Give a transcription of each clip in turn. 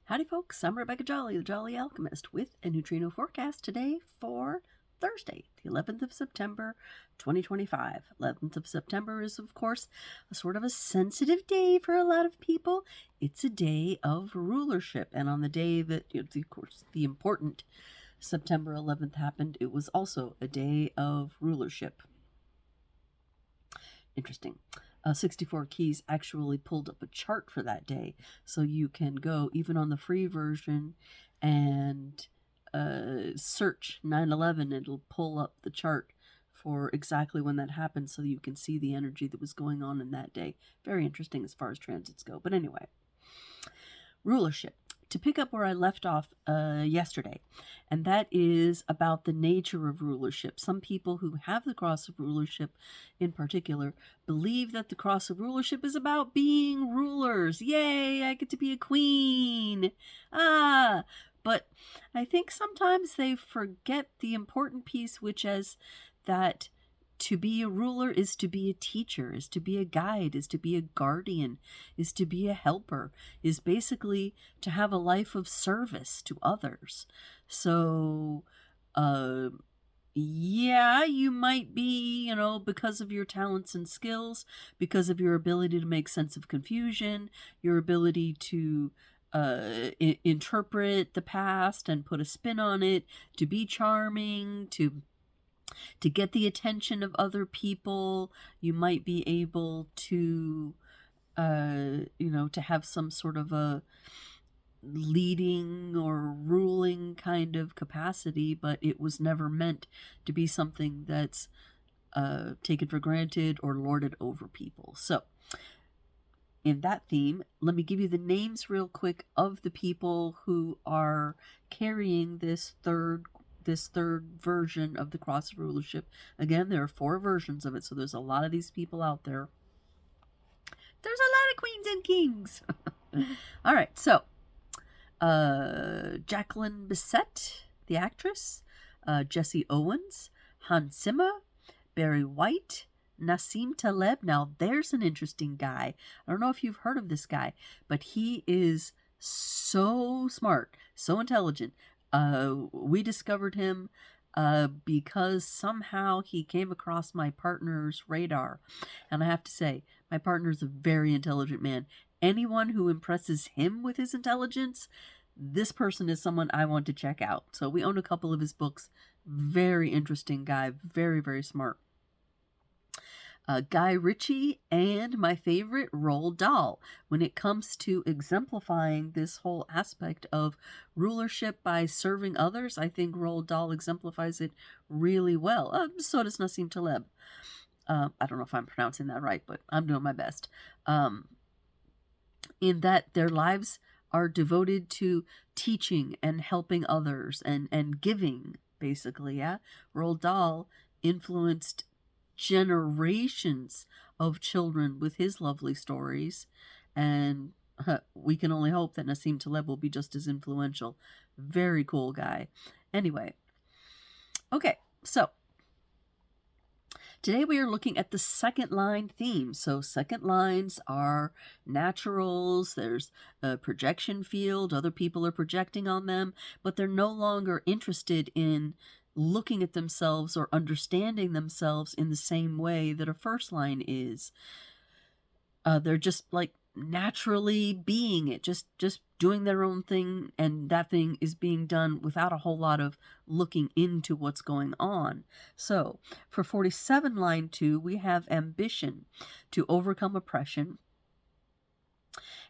Howdy folks, I'm Rebecca Jolly, the Jolly Alchemist, with a Neutrino forecast today for Thursday, the 11th of September, 2025. 11th of September is, of course, a sort of a sensitive day for a lot of people. It's a day of rulership, and on the day that, of course, the important September 11th happened, it was also a day of rulership. Interesting. 64 Keys actually pulled up a chart for that day, so you can go even on the free version and search 9/11. It'll pull up the chart for exactly when that happened, so you can see the energy that was going on in that day. Very interesting as far as transits go. But anyway, rulership. To pick up where I left off yesterday, and that is about the nature of rulership. Some people who have the cross of rulership in particular believe that the cross of rulership is about being rulers. Yay, I get to be a queen. But I think sometimes they forget the important piece, which is that to be a ruler is to be a teacher, is to be a guide, is to be a guardian, is to be a helper, is basically to have a life of service to others. So, yeah, you might be, because of your talents and skills, because of your ability to make sense of confusion, your ability to interpret the past and put a spin on it, to be charming, to get the attention of other people. You might be able to, to have some sort of a leading or ruling kind of capacity, but it was never meant to be something that's taken for granted or lorded over people. So, in that theme, let me give you the names real quick of the people who are carrying this third version of the cross of rulership. Again, there are 4 versions of it, so there's a lot of these people out there. There's a lot of queens and kings. All right, so Jacqueline Bisset, the actress, Jesse Owens, Hans Zimmer, Barry White, Nassim Taleb. Now, there's an interesting guy. I don't know if you've heard of this guy, but he is so smart, so intelligent. We discovered him because somehow he came across my partner's radar. And I have to say, my partner's a very intelligent man. Anyone who impresses him with his intelligence, this person is someone I want to check out. So we own a couple of his books. Very interesting guy. Very, very smart. Guy Ritchie, and my favorite, Roald Dahl. When it comes to exemplifying this whole aspect of rulership by serving others, I think Roald Dahl exemplifies it really well. So does Nassim Taleb. I don't know if I'm pronouncing that right, but I'm doing my best. In that their lives are devoted to teaching and helping others and giving, basically. Yeah, Roald Dahl influenced generations of children with his lovely stories, and we can only hope that Nassim Taleb will be just as influential. Very cool guy. Anyway, okay, so today we are looking at the second line theme. So second lines are naturals. There's a projection field. Other people are projecting on them, but they're no longer interested in looking at themselves or understanding themselves in the same way that a first line is. They're just like naturally being it, just doing their own thing, and that thing is being done without a whole lot of looking into what's going on. So for 47 line 2, we have ambition to overcome oppression.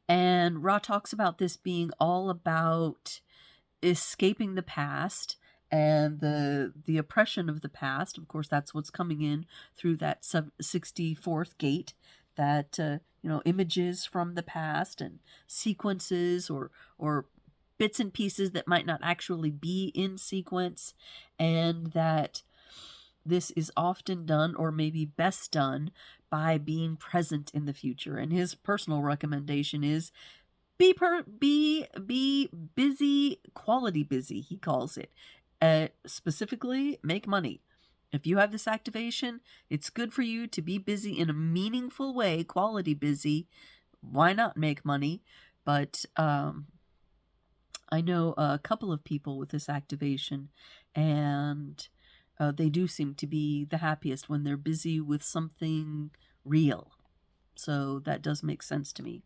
And Ra talks about this being all about escaping the past and the oppression of the past. Of course, that's what's coming in through that 64th gate, that images from the past and sequences or bits and pieces that might not actually be in sequence, and that this is often done, or maybe best done, by being present in the future. And his personal recommendation is be busy, quality busy, he calls it. Specifically, make money. If you have this activation, it's good for you to be busy in a meaningful way, quality busy. Why not make money? But I know a couple of people with this activation, and they do seem to be the happiest when they're busy with something real. So that does make sense to me.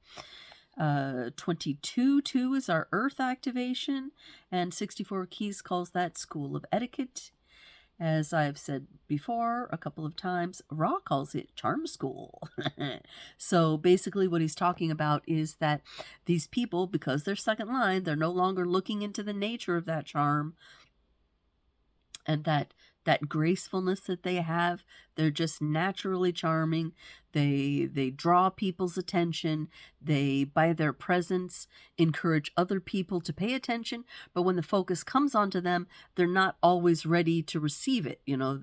22-2 is our Earth activation, and 64 Keys calls that School of Etiquette. As I've said before a couple of times, Ra calls it Charm School. So basically what he's talking about is that these people, because they're second line, they're no longer looking into the nature of that charm and that gracefulness that they have. They're just naturally charming. They draw people's attention. They, by their presence, encourage other people to pay attention. But when the focus comes onto them, they're not always ready to receive it. You know,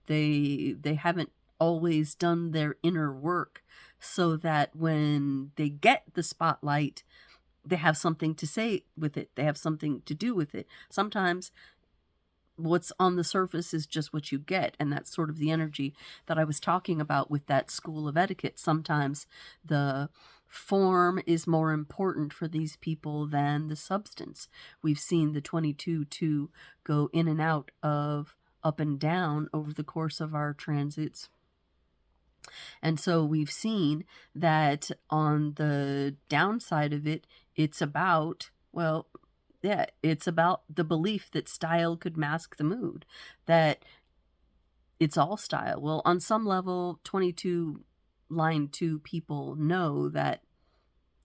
they haven't always done their inner work, so that when they get the spotlight, they have something to say with it. They have something to do with it. Sometimes what's on the surface is just what you get, and that's sort of the energy that I was talking about with that School of Etiquette. Sometimes the form is more important for these people than the substance. We've seen the 22-2 go in and out of up and down over the course of our transits. And so we've seen that on the downside of it, it's about, well, yeah, it's about the belief that style could mask the mood, that it's all style. Well, on some level, 22 line 2 people know that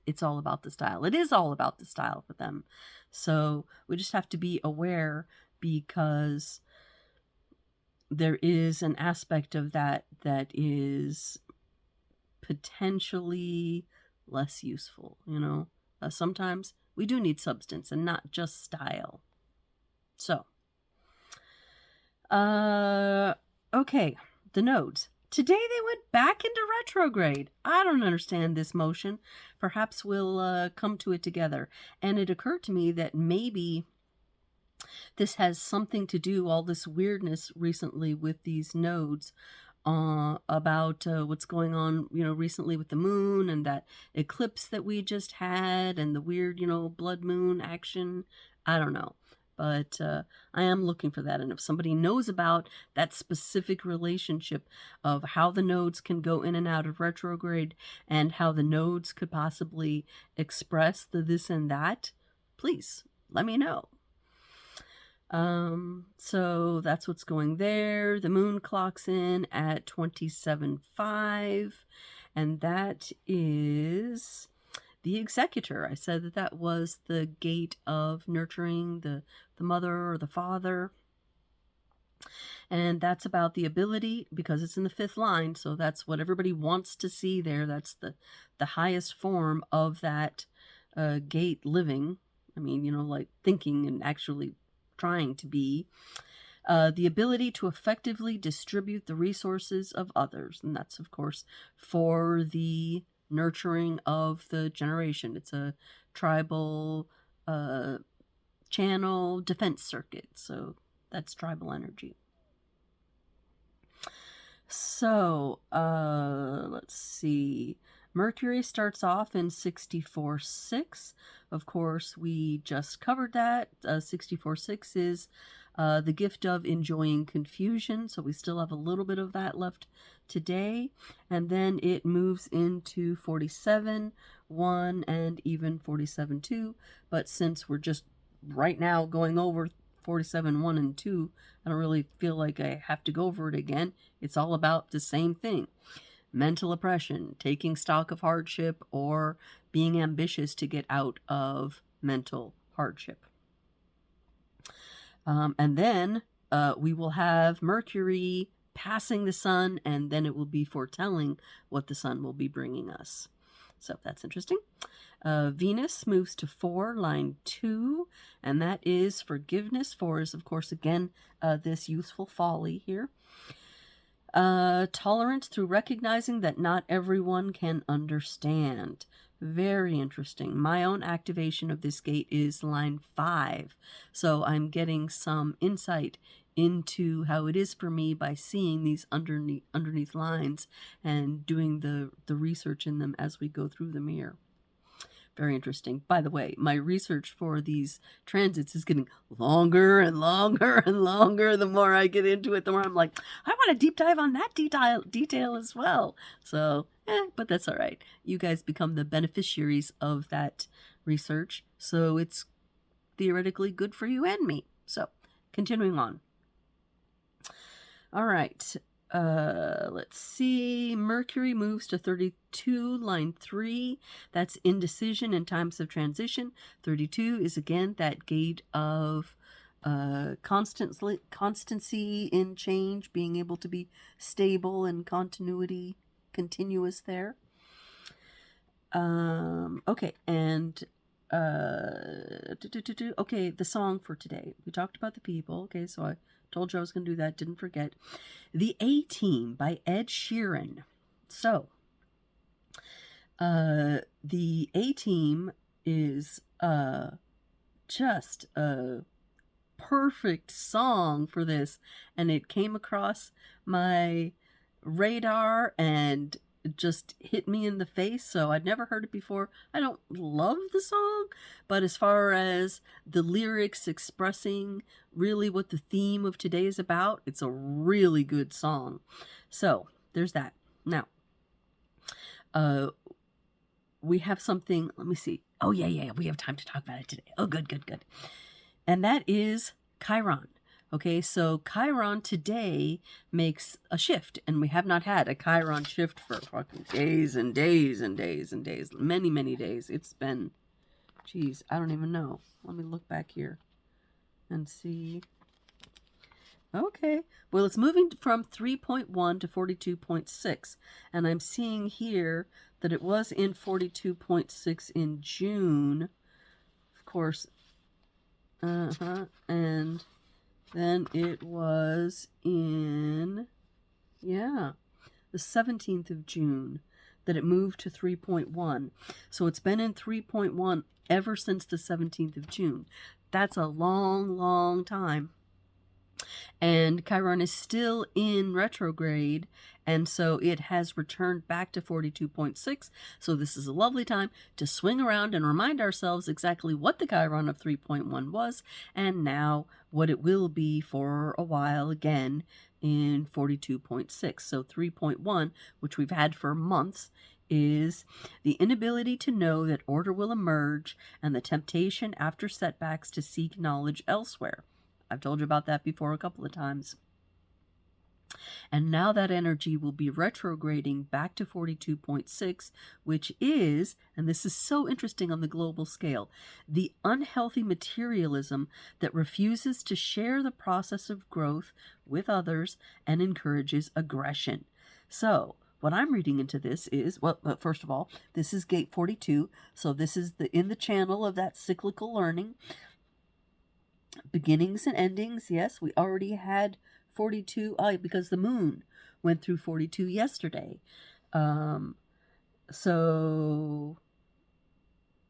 it's all about the style. It is all about the style for them. So we just have to be aware, because there is an aspect of that that is potentially less useful, you know. Sometimes we do need substance and not just style. So, okay, the nodes. Today they went back into retrograde. I don't understand this motion. Perhaps we'll come to it together. And it occurred to me that maybe this has something to do, all this weirdness recently with these nodes, about what's going on, you know, recently with the moon and that eclipse that we just had and the weird, you know, blood moon action. I don't know. But I am looking for that. And if somebody knows about that specific relationship of how the nodes can go in and out of retrograde and how the nodes could possibly express the this and that, please let me know. So that's what's going there. The moon clocks in at 27.5, and that is the executor. I said that that was the gate of nurturing the mother or the father. And that's about the ability, because it's in the 5th line, so that's what everybody wants to see there. That's the highest form of that gate living. I mean, you know, like thinking and actually trying to be. The ability to effectively distribute the resources of others. And that's, of course, for the nurturing of the generation. It's a tribal channel defense circuit. So that's tribal energy. So, let's see. Mercury starts off in 64.6. Of course, we just covered that. 64.6 is the gift of enjoying confusion. So we still have a little bit of that left today. And then it moves into 47.1 and even 47.2. But since we're just right now going over 47.1 and 2, I don't really feel like I have to go over it again. It's all about the same thing. Mental oppression, taking stock of hardship, or being ambitious to get out of mental hardship. And then we will have Mercury passing the sun, and then it will be foretelling what the sun will be bringing us. So that's interesting. Venus moves to 4, line 2, and that is forgiveness. 4 is, of course, again, this youthful folly here. Tolerance through recognizing that not everyone can understand. Very interesting. My own activation of this gate is line 5. So I'm getting some insight into how it is for me by seeing these underneath lines and doing the research in them as we go through them here. Very interesting. By the way, my research for these transits is getting longer and longer and longer. The more I get into it, the more I'm like, I want to deep dive on that detail as well. So, but that's all right. You guys become the beneficiaries of that research. So it's theoretically good for you and me. So, continuing on. All right. Let's see. Mercury moves to 32, line 3. That's indecision in times of transition. 32 is again that gate of constancy in change, being able to be stable and continuous there. Okay, and okay, the song for today. We talked about the people. Okay, so I told you I was going to do that. Didn't forget. The A-Team by Ed Sheeran. So, the A-Team is just a perfect song for this. And it came across my radar and just hit me in the face. So I'd never heard it before. I don't love the song, but as far as the lyrics expressing really what the theme of today is about, it's a really good song. So there's that. Now, we have something, let me see. Oh yeah, we have time to talk about it today. Oh, good. And that is Chiron. Okay, so Chiron today makes a shift, and we have not had a Chiron shift for fucking days and days and days and days. Many days. It's been, geez, I don't even know. Let me look back here and see. Okay, well, it's moving from 3.1 to 42.6, and I'm seeing here that it was in 42.6 in June, of course, and then it was in, the 17th of June that it moved to 3.1. So it's been in 3.1 ever since the 17th of June. That's a long time. And Chiron is still in retrograde, and so it has returned back to 42.6. So this is a lovely time to swing around and remind ourselves exactly what the Chiron of 3.1 was, and now what it will be for a while again in 42.6. So 3.1, which we've had for months, is the inability to know that order will emerge and the temptation after setbacks to seek knowledge elsewhere. I've told you about that before a couple of times. And now that energy will be retrograding back to 42.6, which is, and this is so interesting on the global scale, the unhealthy materialism that refuses to share the process of growth with others and encourages aggression. So, what I'm reading into this is, well, first of all, this is gate 42, so this is in the channel of that cyclical learning. Beginnings and endings, yes, we already had 42, because the moon went through 42 yesterday. So,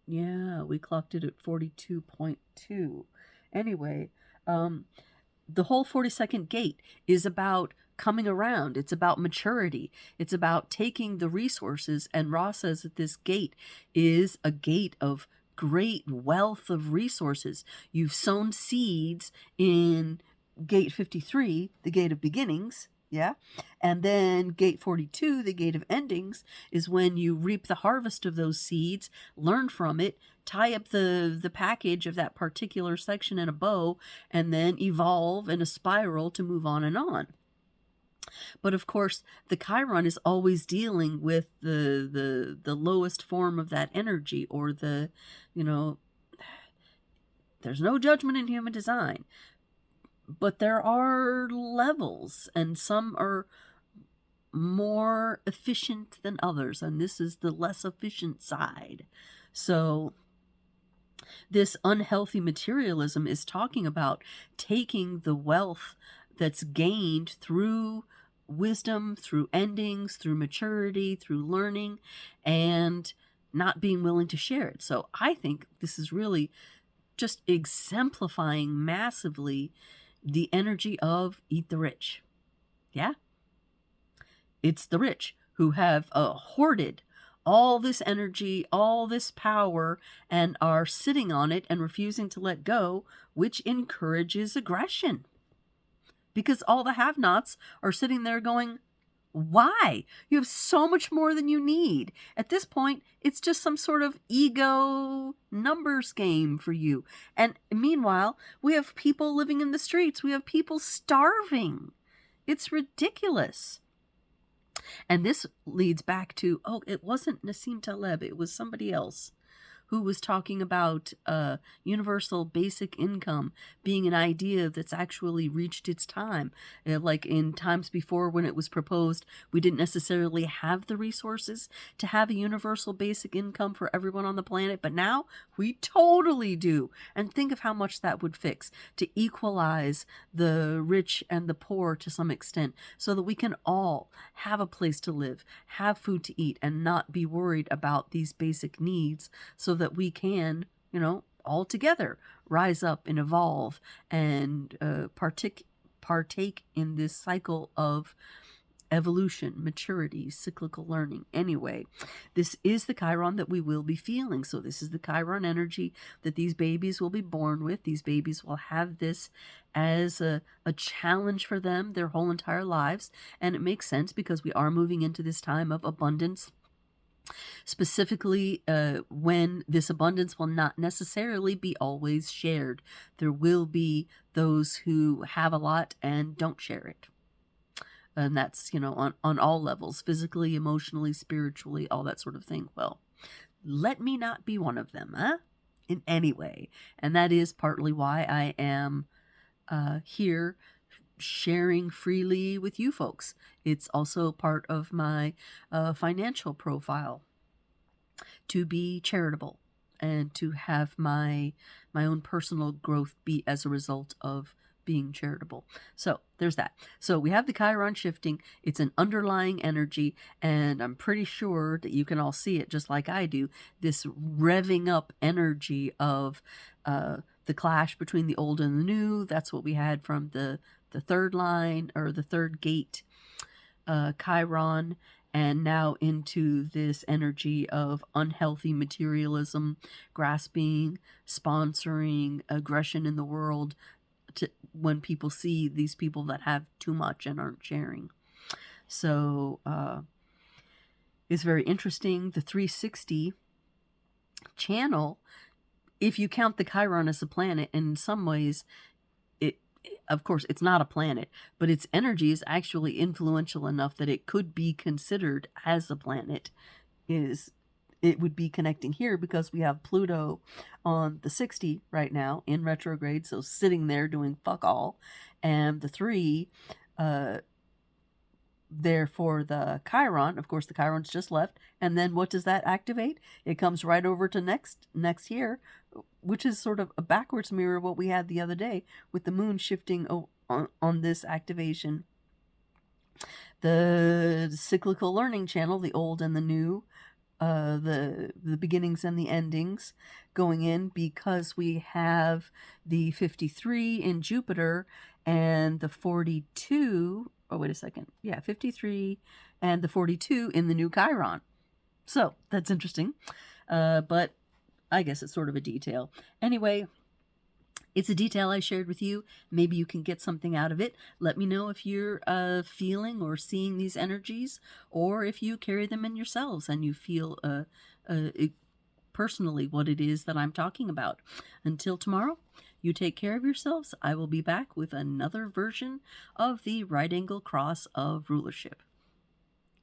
yeah, we clocked it at 42.2. Anyway, the whole 42nd gate is about coming around. It's about maturity. It's about taking the resources, and Ra says that this gate is a gate of great wealth of resources. You've sown seeds in gate 53, the gate of beginnings, yeah? And then gate 42, the gate of endings, is when you reap the harvest of those seeds, learn from it, tie up the package of that particular section in a bow, and then evolve in a spiral to move on and on. But of course, the Chiron is always dealing with the lowest form of that energy, or there's no judgment in human design, but there are levels, and some are more efficient than others, and this is the less efficient side. So this unhealthy materialism is talking about taking the wealth that's gained through wisdom, through endings, through maturity, through learning, and not being willing to share it. So I think this is really just exemplifying massively the energy of eat the rich. Yeah? It's the rich who have hoarded all this energy, all this power, and are sitting on it and refusing to let go, which encourages aggression. Because all the have-nots are sitting there going, why? You have so much more than you need. At this point, it's just some sort of ego numbers game for you. And meanwhile, we have people living in the streets. We have people starving. It's ridiculous. And this leads back to, it wasn't Nassim Taleb, it was somebody else who was talking about universal basic income being an idea that's actually reached its time. Like in times before when it was proposed, we didn't necessarily have the resources to have a universal basic income for everyone on the planet, but now we totally do. And think of how much that would fix to equalize the rich and the poor to some extent, so that we can all have a place to live, have food to eat, and not be worried about these basic needs, so that we can, all together rise up and evolve and partake in this cycle of evolution, maturity, cyclical learning. Anyway, this is the Chiron that we will be feeling. So this is the Chiron energy that these babies will be born with. These babies will have this as a challenge for them their whole entire lives. And it makes sense because we are moving into this time of abundance. Specifically, when this abundance will not necessarily be always shared. There will be those who have a lot and don't share it. And that's, on all levels, physically, emotionally, spiritually, all that sort of thing. Well, let me not be one of them, in any way. And that is partly why I am here sharing freely with you folks. It's also part of my financial profile to be charitable and to have my own personal growth be as a result of being charitable. So there's that. So we have the Chiron shifting. It's an underlying energy, and I'm pretty sure that you can all see it just like I do, this revving up energy of the clash between the old and the new. That's what we had from the third line, or the third gate Chiron, and now into this energy of unhealthy materialism, grasping, sponsoring, aggression in the world, when people see these people that have too much and aren't sharing. So it's very interesting. The 360 channel, if you count the Chiron as a planet, in some ways, of course, it's not a planet, but its energy is actually influential enough that it could be considered as a planet. It would be connecting here because we have Pluto on the 60 right now in retrograde, so sitting there doing fuck all, and the 3 there for the Chiron. Of course, the Chiron's just left, and then what does that activate? It comes right over to next year, which is sort of a backwards mirror of what we had the other day with the moon shifting on this activation. The cyclical learning channel, the old and the new, the beginnings and the endings going in, because we have the 53 in Jupiter and the 42. Oh, wait a second. Yeah, 53 and the 42 in the new Chiron. So that's interesting. But I guess it's sort of a detail. Anyway, it's a detail I shared with you. Maybe you can get something out of it. Let me know if you're feeling or seeing these energies, or if you carry them in yourselves and you feel personally what it is that I'm talking about. Until tomorrow, you take care of yourselves. I will be back with another version of the right angle cross of rulership.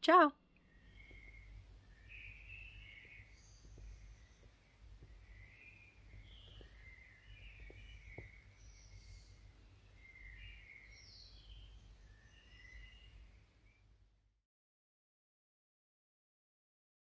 Ciao.